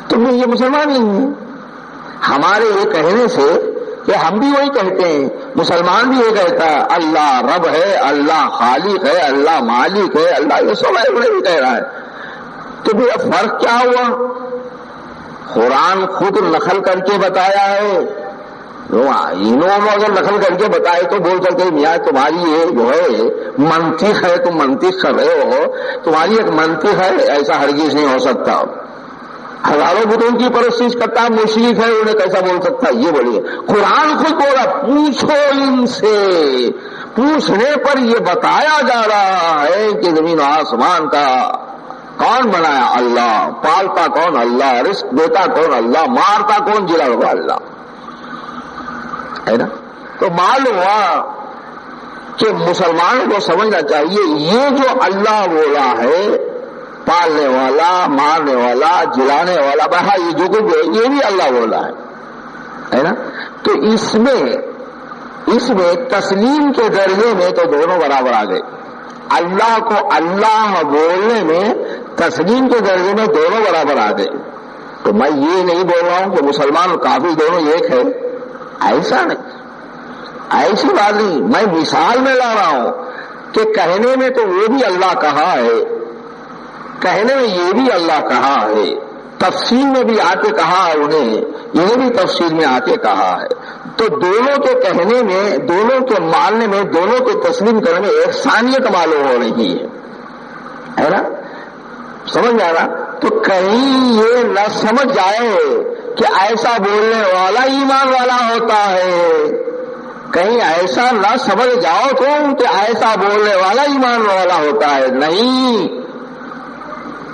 تم یہ مسلمان نہیں ہیں. ہمارے یہ کہنے سے کہ ہم بھی وہی کہتے ہیں، مسلمان بھی یہ کہتا ہے اللہ رب ہے، اللہ خالق ہے، اللہ مالک ہے، اللہ یہ سب ہے، بھی کہہ رہا ہے. تو بھی اب فرق کیا ہوا؟ قرآن خود نقل کر کے بتایا ہے. انہوں نے اگر نقل کر کے بتائے تو بول سکتے میاں تمہاری یہ جو ہے منطق ہے، تم منطق کر رہے ہو، تمہاری ایک منطق ہے، ایسا ہرگز نہیں ہو سکتا. ہزاروں بتوں کی پرستش کرتا مشرک ہے، انہیں کیسا بول سکتا؟ یہ بولیے. قرآن خود بولا پوچھو ان سے، پوچھنے پر یہ بتایا جا رہا ہے کہ زمین و آسمان کا کون بنایا؟ اللہ. پالتا کون؟ اللہ. رزق دیتا کون؟ اللہ. مارتا کون؟ جلا ہوا اللہ ہے نا. تو معلوم ہوا کہ مسلمانوں کو سمجھنا چاہیے یہ جو اللہ بولا ہے، پالنے والا، مارنے والا، جلانے والا، بہا یہ جو کچھ ہے یہ بھی اللہ بولا ہے نا. تو اس میں تسلیم کے درجے میں تو دونوں برابر آ گئے. اللہ کو اللہ بولنے میں تسلیم کے درجے میں دونوں برابر آ گئے. تو میں یہ نہیں بول رہا ہوں کہ مسلمان اور کافر دونوں ایک ہے، ایسا نہیں، ایسی بات نہیں. میں مثال میں لا رہا ہوں کہ کہنے میں تو وہ بھی اللہ کہا ہے، کہنے میں یہ بھی اللہ کہا ہے، تفسیر میں بھی آ کے کہا ہے انہیں، یہ بھی تفسیر میں آ کے کہا ہے. تو دونوں کے کہنے میں، دونوں کے ماننے میں، دونوں کے تسلیم کرنے میں یکسانیت معلوم ہو رہی ہے نا. سمجھ آ رہا؟ تو کہیں یہ نہ سمجھ جائے کہ ایسا بولنے والا ایمان والا ہوتا ہے، کہیں ایسا نہ سمجھ جاؤ تم کہ ایسا بولنے والا ایمان والا ہوتا ہے. نہیں،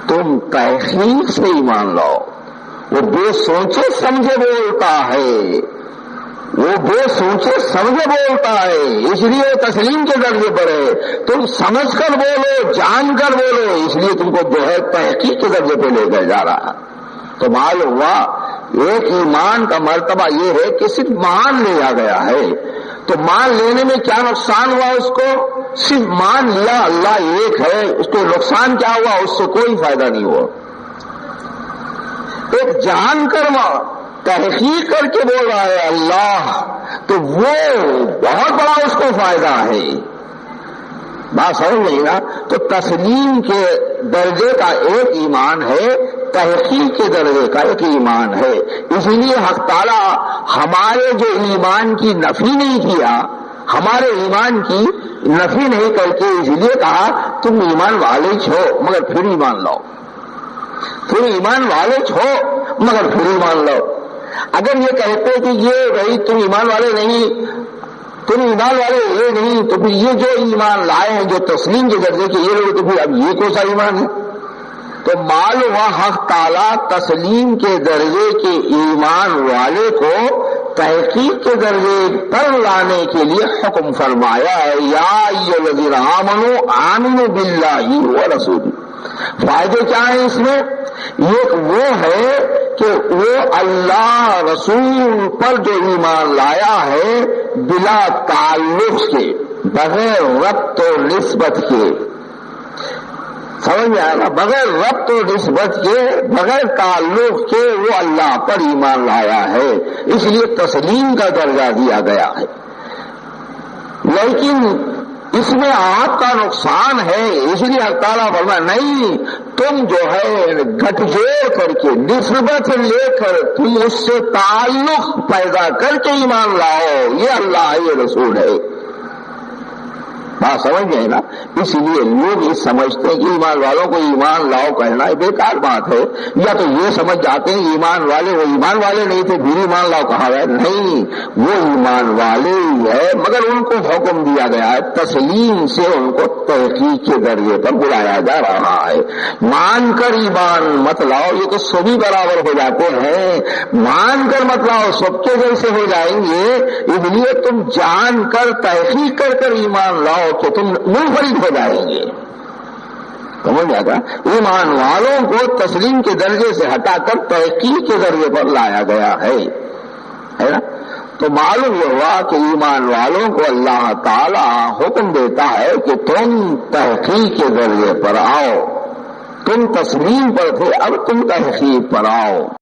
تم تحقیق سے ایمان لاؤ. وہ بے سوچے سمجھے بولتا ہے، وہ بے سوچے سمجھے بولتا ہے، اس لیے تسلیم کے درجے پر ہے. تم سمجھ کر بولو، جان کر بولو، اس لیے تم کو جو ہے تحقیق کے درجے پہ لے کر جا رہا. تو معلوم ہوا ایک ایمان کا مرتبہ یہ ہے کہ صرف مان لیا گیا ہے. تو مان لینے میں کیا نقصان ہوا؟ اس کو صرف مان لیا اللہ ایک ہے، اس کو نقصان کیا ہوا؟ اس سے کوئی فائدہ نہیں ہوا. ایک جان کر تحقیق کر کے بول رہا ہے اللہ، تو وہ بہت بڑا اس کو فائدہ ہے. بات سمجھ نہیں نا. تو تسلیم کے درجے کا ایک ایمان ہے، تحقیق کے درجے کا ایک ایمان ہے. اس لیے حق تعالیٰ ہمارے جو ایمان کی نفی نہیں کیا، ہمارے ایمان کی نفی نہیں کر کے اس لیے کہا تم ایمان والے چھو مگر پھر ایمان لاؤ، تم ایمان والے چھو مگر پھر ایمان لاؤ. اگر یہ کہتے کہ یہ بھائی تم ایمان والے نہیں، تم ایمان والے یہ نہیں، تو پھر یہ جو ایمان لائے ہیں جو تسلیم کے درجے کے یہ لوگ، تو پھر اب یہ کون سا ایمان ہے؟ تو معلوم ہوا حق تعالیٰ تسلیم کے درجے کے ایمان والے کو تحقیق کے درجے پر لانے کے لیے حکم فرمایا ہے. یا ایھا الذین آمنوا آمنوا باللہ ورسولہ. فائدے کیا ہیں اس میں؟ ایک وہ ہے کہ وہ اللہ رسول پر جو ایمان لایا ہے بلا تعلق کے، بغیر ربط و نسبت کے. سمجھ میں آیا نا؟ بغیر ربط و نسبت کے، بغیر تعلق کے وہ اللہ پر ایمان لایا ہے، اس لیے تسلیم کا درجہ دیا گیا ہے. لیکن اس میں آپ کا نقصان ہے، اس لیے اللہ تعالیٰ فرمایا نہیں، تم جو ہے گٹھ جوڑ کر کے، نسبت لے کر تم اس سے تعلق پیدا کر کے ایمان لاؤ، یہ اللہ ہے، یہ رسول ہے. بات سمجھ گئے نا؟ اس لیے لوگ یہ سمجھتے ہیں کہ ایمان والوں کو ایمان لاؤ کہنا بیکار بات ہے، یا تو یہ سمجھ جاتے ہیں ایمان والے وہ ایمان والے نہیں تھے پھر ایمان لاؤ کہا ہے. نہیں، وہ ایمان والے ہی ہے، مگر ان کو حکم دیا گیا ہے تسلیم سے، ان کو تحقیق کے درجے پر بلایا جا رہا ہے. مان کر ایمان مت لاؤ، یہ تو سبھی برابر ہو جاتے ہیں. مان کر مت لاؤ، سب کے جیسے ہو جائیں گے. اس لیے تم جان کر تحقیق کر کر ایمان لاؤ کہ تم منفرد ہو جائیں گے. سمجھ جاتا؟ ایمان والوں کو تسلیم کے درجے سے ہٹا کر تحقیق کے درجے پر لایا گیا ہے نا. تو معلوم یہ ہوا کہ ایمان والوں کو اللہ تعالی حکم دیتا ہے کہ تم تحقیق کے درجے پر آؤ. تم تسلیم پر تھے، اب تم تحقیق پر آؤ.